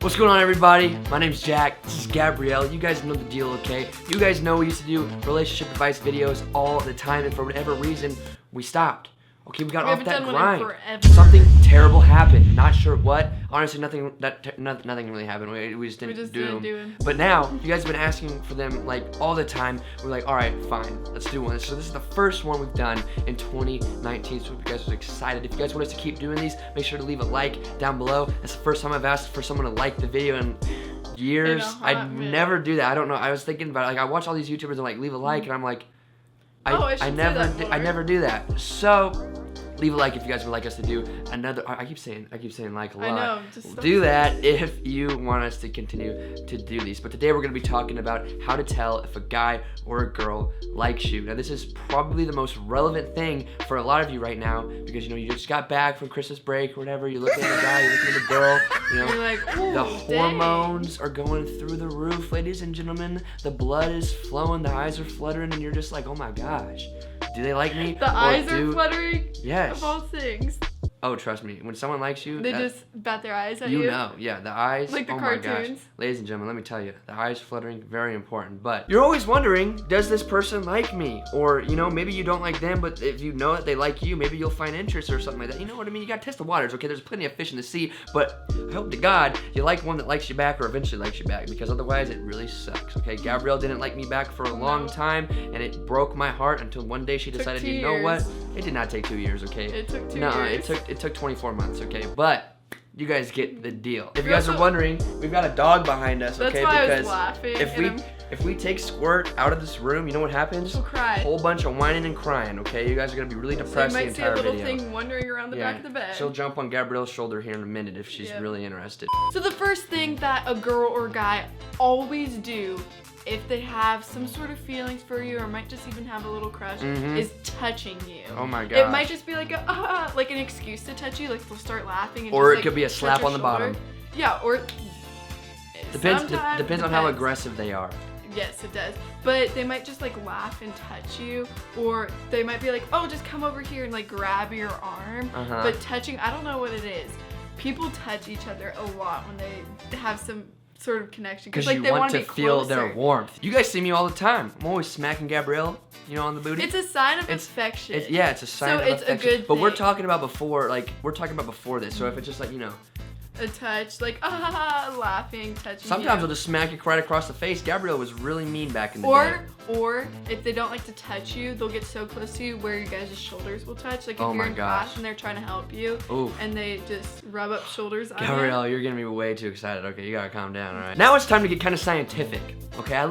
What's going on, everybody? My name's Jack. This is Gabrielle. You guys know the deal, okay? You guys know we used to do relationship advice videos all the time, and for whatever reason, we stopped. Okay, we got off that grind. Something terrible happened. Not sure what. Honestly, nothing really happened. We just didn't do them. But now, you guys have been asking for them like all the time. We're like, all right, fine, let's do one. So this is the first one we've done in 2019. So if you guys are excited, if you guys want us to keep doing these, make sure to leave a like down below. That's the first time I've asked for someone to like the video in years. I never do that. I don't know. I was thinking about it. Like, I watch all these YouTubers and like leave a like, and I'm like, I never do that. So leave a like if you guys would like us to do another. I keep saying like a lot. I know. Do that if you want us to continue to do these. But today we're going to be talking about how to tell if a guy or a girl likes you. Now this is probably the most relevant thing for a lot of you right now, because you just got back from Christmas break or whatever. You're looking at the guy, you're looking at the girl. You're like, the hormones are going through the roof, ladies and gentlemen. The blood is flowing, the eyes are fluttering, and you're just like, oh my gosh. Do they like me? The eyes are fluttering? Yes. Of all things. Oh, trust me. When someone likes you, they just bat their eyes at you. You know, yeah, the eyes. Like the cartoons. cartoons. My gosh. Ladies and gentlemen, let me tell you, the eyes fluttering, very important. But you're always wondering, does this person like me? Or, maybe you don't like them, but if you know that they like you, maybe you'll find interest or something like that. You know what I mean? You gotta test the waters, okay? There's plenty of fish in the sea, but I hope to God you like one that likes you back or eventually likes you back, because otherwise it really sucks, okay? Gabrielle didn't like me back for a long time, and it broke my heart until one day she decided, you know what? It did not take 2 years, okay? It took 2 years. It took 24 months. Okay, but you guys get the deal. If you guys are wondering, we've got a dog behind us, okay? That's why I was laughing. If we take Squirt out of this room, you know what happens? She'll cry. A whole bunch of whining and crying, okay? You guys are gonna be really depressed the entire video. You might see a little thing wandering around the back of the bed. She'll jump on Gabrielle's shoulder here in a minute if she's really interested. So the first thing that a girl or guy always do, if they have some sort of feelings for you or might just even have a little crush, is touching you. Oh my god. It might just be like like an excuse to touch you, like they'll start laughing and or just, it could be a slap on the bottom. Yeah, or depends on how aggressive they are. Yes, it does. But they might just like laugh and touch you, or they might be like, oh, just come over here and like grab your arm. But touching, I don't know what it is. People touch each other a lot when they have some sort of connection, because like, you they want to feel closer. their warmth. You guys see me all the time. I'm always smacking Gabrielle, on the booty. It's a sign of affection. It's a sign of affection. So it's a good thing. But we're talking about before this. So if it's just like, a touch, like laughing, touching. Sometimes I'll just smack you right across the face. Gabrielle was really mean back in the day. Or if they don't like to touch you, they'll get so close to you where your guys' shoulders will touch. Like if you're in class and they're trying to help you, and they just rub up shoulders on you. Gabrielle, you're getting me way too excited. Okay, you gotta calm down, all right? Now it's time to get kind of scientific. Okay,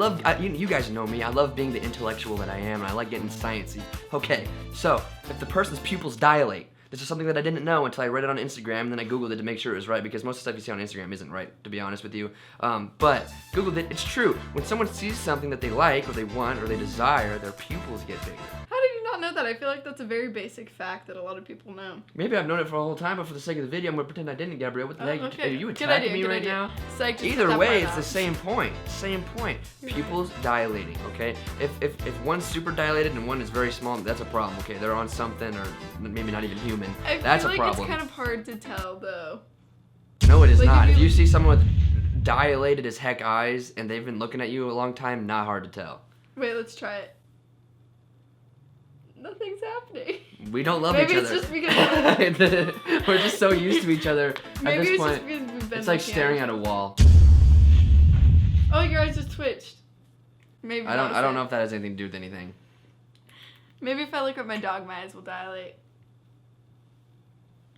you guys know me. I love being the intellectual that I am, and I like getting sciencey. Okay, so if the person's pupils dilate, this is something that I didn't know until I read it on Instagram, and then I Googled it to make sure it was right, because most of the stuff you see on Instagram isn't right, to be honest with you. But Googled it, it's true. When someone sees something that they like, or they want, or they desire, their pupils get bigger. How did you not know that? I feel like that's a very basic fact that a lot of people know. Maybe I've known it for a whole time, but for the sake of the video, I'm gonna pretend I didn't, Gabrielle. What the heck? Okay. Are you attacking me right now? Either way, it's the same point. Same point. Pupils dilating, okay? If one's super dilated and one is very small, that's a problem, okay? They're on something, or maybe not even human. That's a problem. It's kind of hard to tell, though. No, it is not. If you see someone with dilated as heck eyes and they've been looking at you a long time, not hard to tell. Wait, let's try it. Nothing's happening. We don't love each other. Maybe it's just because we're just so used to each other at this point. Just because we've been it's like staring at a wall. Oh, your eyes just twitched. Maybe. I don't know if that has anything to do with anything. Maybe if I look at my dog, my eyes will dilate.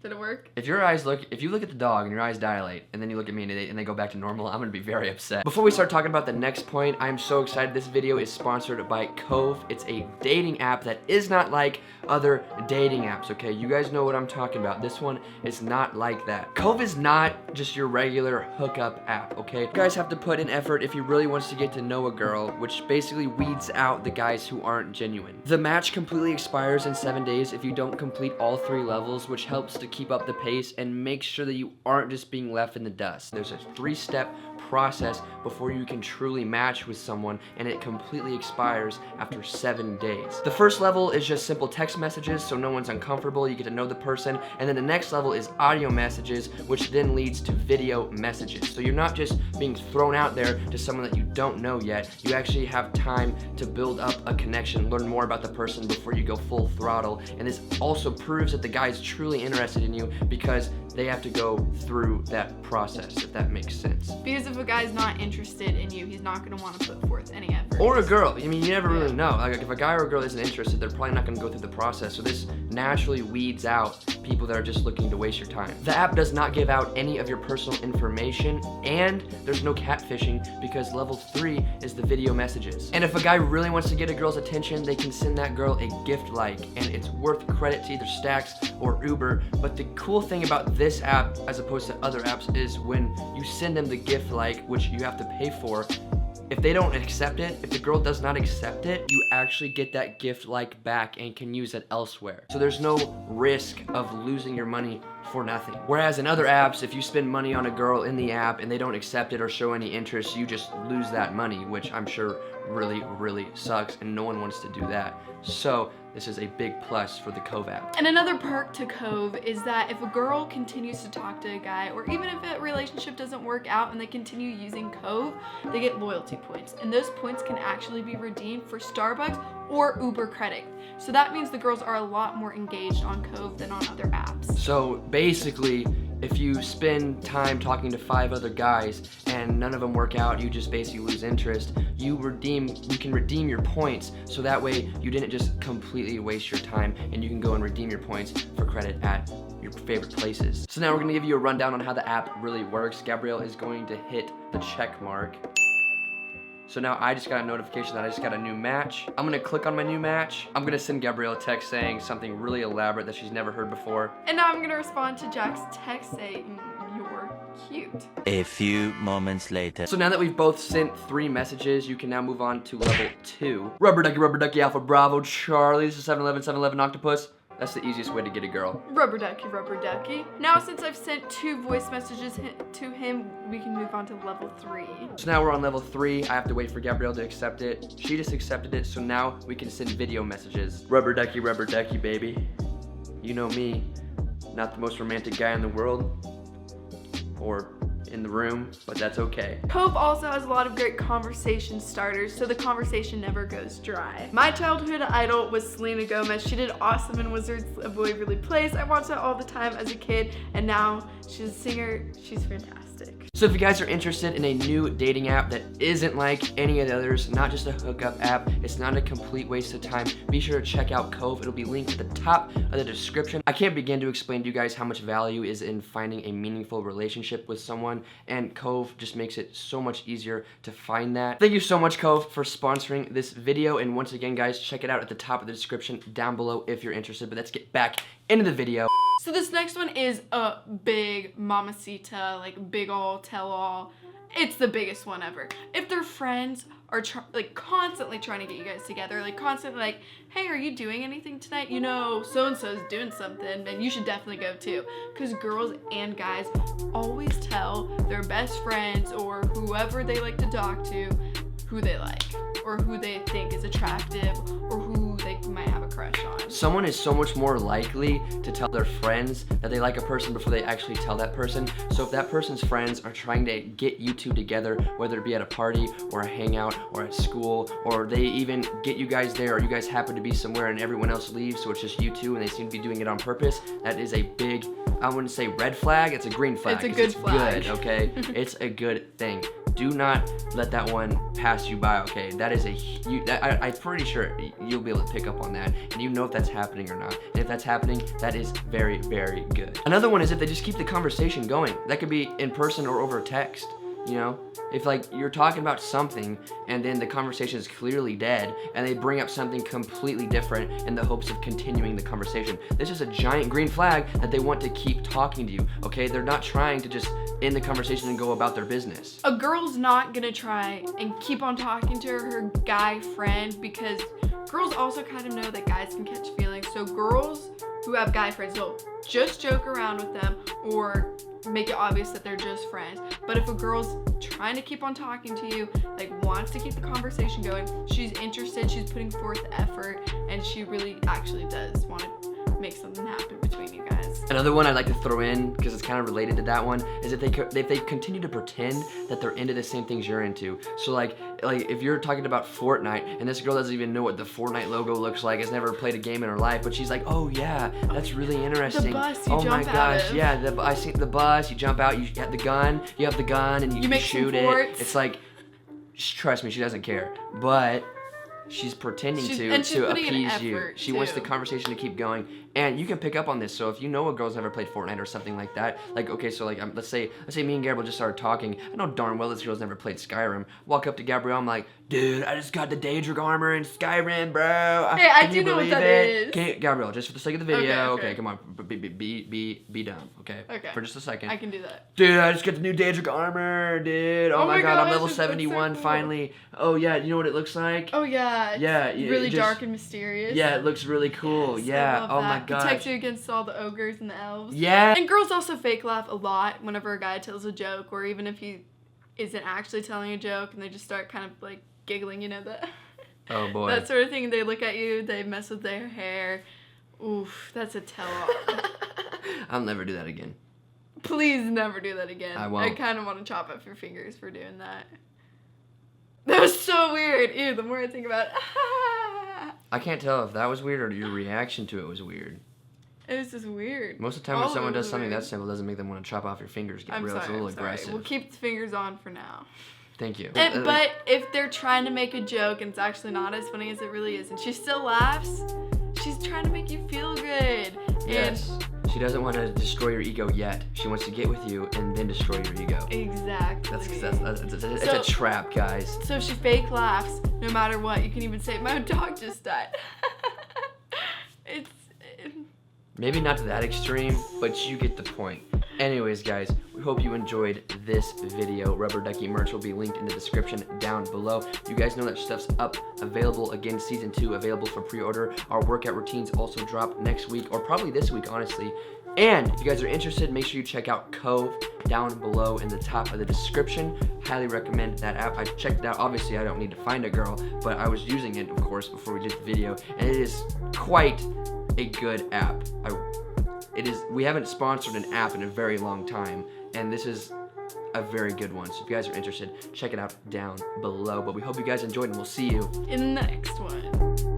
Did it work? If you look at the dog and your eyes dilate, and then you look at me and they go back to normal, I'm gonna be very upset. Before we start talking about the next point, I'm so excited. This video is sponsored by Cove. It's a dating app that is not like other dating apps, okay? You guys know what I'm talking about. This one is not like that. Cove is not just your regular hookup app, okay? You guys have to put in effort if you really want to get to know a girl, which basically weeds out the guys who aren't genuine. The match completely expires in 7 days if you don't complete all 3 levels, which helps to keep up the pace and make sure that you aren't just being left in the dust. There's a 3-step process before you can truly match with someone, and it completely expires after 7 days. The first level is just simple text messages, so no one's uncomfortable, you get to know the person, and then the next level is audio messages, which then leads to video messages. So you're not just being thrown out there to someone that you don't know yet, you actually have time to build up a connection, learn more about the person before you go full throttle, and this also proves that the guy is truly interested in you because they have to go through that process, if that makes sense. Because if a guy's not interested in you, he's not going to want to put forth any effort. Or a girl. I mean, you never really know. Like, if a guy or a girl isn't interested, they're probably not going to go through the process. So this naturally weeds out people that are just looking to waste your time. The app does not give out any of your personal information, and there's no catfishing because level 3 is the video messages. And if a guy really wants to get a girl's attention, they can send that girl a gift like, and it's worth credit to either Stacks or Uber. But the cool thing about this app, as opposed to other apps, is when you send them the gift like, which you have to pay for, if they don't accept it, if the girl does not accept it, you actually get that gift like back and can use it elsewhere. So there's no risk of losing your money for nothing. Whereas in other apps, if you spend money on a girl in the app and they don't accept it or show any interest, you just lose that money, which I'm sure really sucks, and no one wants to do that. So this is a big plus for the Cove app. And another perk to Cove is that if a girl continues to talk to a guy, or even if a relationship doesn't work out and they continue using Cove, they get loyalty points. And those points can actually be redeemed for Starbucks or Uber credit. So that means the girls are a lot more engaged on Cove than on other apps. So basically, if you spend time talking to 5 other guys and none of them work out, you just basically lose interest, you can redeem your points, so that way you didn't just completely waste your time, and you can go and redeem your points for credit at your favorite places. So now we're gonna give you a rundown on how the app really works. Gabrielle is going to hit the check mark. So now I just got a notification that I just got a new match. I'm gonna click on my new match. I'm gonna send Gabrielle a text saying something really elaborate that she's never heard before. And now I'm gonna respond to Jack's text saying, "You're cute." A few moments later. So now that we've both sent 3 messages, you can now move on to level 2. Rubber Ducky, Alpha Bravo, Charlie. This is 711 Octopus. That's the easiest way to get a girl. Rubber Ducky. Now since I've sent 2 voice messages to him, we can move on to level 3. So now we're on level 3. I have to wait for Gabrielle to accept it. She just accepted it, so now we can send video messages. Rubber Ducky, baby. You know me, not the most romantic guy in the world, or in the room, but that's okay. Cove also has a lot of great conversation starters, so the conversation never goes dry. My childhood idol was Selena Gomez. She did awesome in Wizards of Waverly Place. I watched that all the time as a kid, and now she's a singer. She's fantastic. So if you guys are interested in a new dating app that isn't like any of the others, not just a hookup app, it's not a complete waste of time, be sure to check out Cove. It'll be linked at the top of the description. I can't begin to explain to you guys how much value is in finding a meaningful relationship with someone, and Cove just makes it so much easier to find that. Thank you so much, Cove, for sponsoring this video, and once again, guys, check it out at the top of the description down below if you're interested, but let's get back into the video. So this next one is a big mamacita, like big ol' tell-all. It's the biggest one ever. If their friends are constantly trying to get you guys together, like constantly like, hey, are you doing anything tonight? You know, so-and-so's doing something, and you should definitely go too. Because girls and guys always tell their best friends or whoever they like to talk to who they like, or who they think is attractive, or who they might have a crush on. Someone is so much more likely to tell their friends that they like a person before they actually tell that person. So if that person's friends are trying to get you two together, whether it be at a party or a hangout or at school, or they even get you guys there, or you guys happen to be somewhere and everyone else leaves, so it's just you two and they seem to be doing it on purpose, that is a big, I wouldn't say red flag, it's a green flag. It's a good flag. Good, okay? It's a good thing. Do not let that one pass you by, okay? That is I'm pretty sure you'll be able to pick up on that, and you know if that's happening or not. And if that's happening, that is very, very good. Another one is if they just keep the conversation going. That could be in person or over text, you know? If like you're talking about something and then the conversation is clearly dead and they bring up something completely different in the hopes of continuing the conversation, this is a giant green flag that they want to keep talking to you, okay? They're not trying to just end the conversation and go about their business. A girl's not gonna try and keep on talking to her guy friend, because girls also kind of know that guys can catch feelings. So girls who have guy friends, they'll just joke around with them or make it obvious that they're just friends. But if a girl's trying to keep on talking to you, like wants to keep the conversation going, she's interested, she's putting forth effort, and she really actually does want to make something happen between you guys. Another one I'd like to throw in, because it's kind of related to that one, is if they continue to pretend that they're into the same things you're into. So like if you're talking about Fortnite and this girl doesn't even know what the Fortnite logo looks like, has never played a game in her life, but she's like, oh yeah, that's really interesting. The bus you oh jump my gosh, out yeah, I see the bus, you jump out, you have the gun, and you make shoot some it. forts. It's like, trust me, she doesn't care. But she's pretending to appease you. She wants the conversation to keep going, and you can pick up on this. So if you know a girl's never played Fortnite or something like that, like okay, so like let's say me and Gabrielle just started talking. I know darn well this girl's never played Skyrim. Walk up to Gabrielle, I'm like, dude, I just got the Daedric armor in Skyrim, bro. Hey, I do know what that is. Okay, Gabrielle, just for the sake of the video, okay. Come on, be dumb, okay? Okay. For just a second. I can do that. Dude, I just got the new Daedric armor, dude. Oh my god, I'm level 71 so cool. finally. Oh yeah, you know what it looks like? Oh yeah. Yeah, really dark and mysterious. Yeah, it looks really cool. Yes, yeah. I love oh that. my god. Protects you against all the ogres and the elves. Yeah. And girls also fake laugh a lot whenever a guy tells a joke, or even if he isn't actually telling a joke and they just start kind of like giggling, you know, that. Oh boy. That sort of thing. They look at you, they mess with their hair. Oof, that's a tell-all. I'll never do that again. Please never do that again. I won't. I kind of want to chop up your fingers for doing that. That was so weird. Ew, the more I think about it. I can't tell if that was weird or your reaction to it was weird. It was just weird. Most of the time when someone does something that simple, doesn't make them want to chop off your fingers. It's a little aggressive. We'll keep the fingers on for now. Thank you. But if they're trying to make a joke and it's actually not as funny as it really is, and she still laughs, she's trying to make you feel good. Yes. She doesn't want to destroy your ego yet. She wants to get with you and then destroy your ego. Exactly. It's a trap, guys. So if she fake laughs, no matter what, you can even say, my dog just died. Maybe not to that extreme, but you get the point. Anyways, guys, we hope you enjoyed this video. Rubber Ducky merch will be linked in the description down below. You guys know that stuff's up, available again, season 2, available for pre-order. Our workout routines also drop next week, or probably this week, honestly. And if you guys are interested, make sure you check out Cove down below in the top of the description. Highly recommend that app. I checked it out. Obviously, I don't need to find a girl, but I was using it, of course, before we did the video, and it is quite a good app. We haven't sponsored an app in a very long time, and this is a very good one. So if you guys are interested, check it out down below. But we hope you guys enjoyed, and we'll see you in the next one.